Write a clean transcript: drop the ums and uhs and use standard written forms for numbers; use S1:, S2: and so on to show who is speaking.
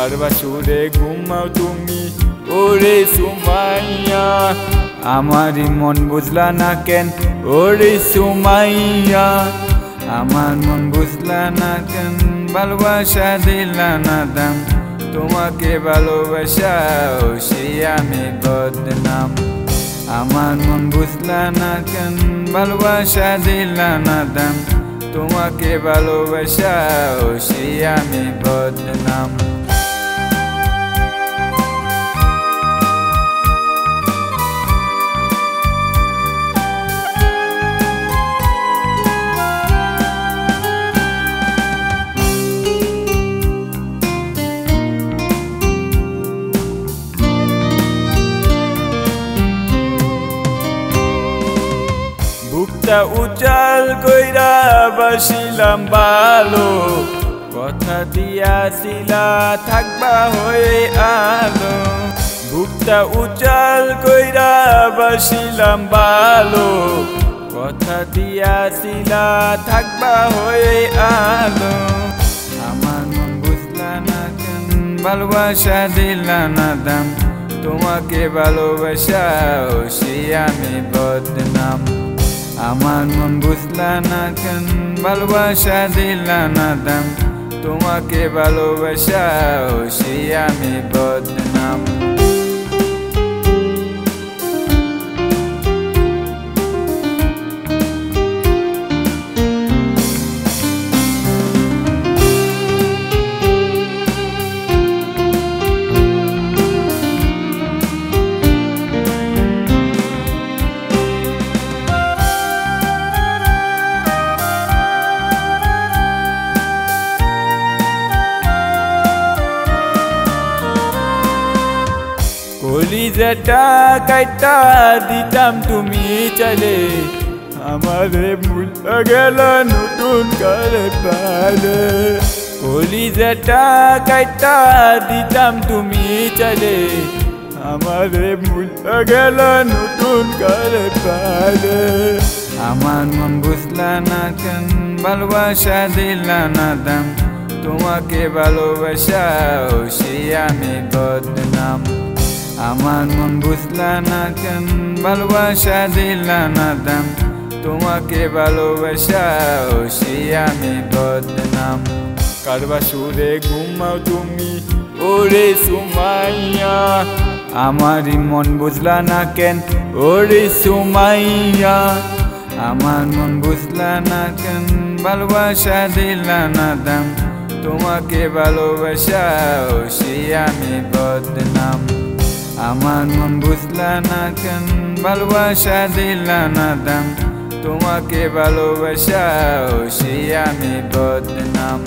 S1: কার বাসরে ঘুমাও তুমি ওরে সুমাইয়া আমারই মন বুঝলা না কেন ওরে সুমাইয়া আমার মন বুঝলা না কেন ভালোবাসা দিলা না দাম তোমাকে ভালোবাসা সেই আমি বদনাম আমার মন বুঝলা না কেন ভালোবাসা দিলা না দাম তোমাকে ভালোবাসা সেই আমি বদনাম বুকটা উজাল কইরা বাসিলাম ভালো কথা দিয়াছিলা থাকবা হয়ে আলো বুকটা উজাল কইরা বাসিলাম ভালো কথা দিয়াছিলা থাকবা হয়ে আলো আমার মন বুঝলা না কেন ভালোবাসা দিলা না দাম তোমাকে ভালোবাসা সেই আমি বদনাম আমার মন বুঝলা না কেন ভালোবাসা দিলা না দাম তোমাকে ভালোবাসা সেই আমি বদনাম কলিজাটা কাইটা দিতাম তুমি চলে আমারে ভুলে গেল নতুন করে পালে কলিজাটা কাইটা দিতাম তুমি চলে আমারে ভুলে গেল নতুন করে পালে আমার মন বুঝলা না কেন ভালোবাসা দিলা না দাম তোমাকে ভালোবাসা সেই আমি বদনাম আমার মন বুঝলা না কেন ভালোবাসা দিলা না দাম তোমাকে ভালোবাসা সেই আমি বদনাম কার বাসরে ঘুমাও তুমি ওরে সুমাইয়া আমারই মন বুঝলা না কেন ওরে সুমাইয়া আমার মন বুঝলা না কেন ভালোবাসা দিলা না দাম তোমাকে ভালোবাসা সেই আমি বদনাম আমার মন বুঝলা না কেন ভালোবাসা দিলা না দাম তোমাকে ভালোবাসা সেই আমি বদনাম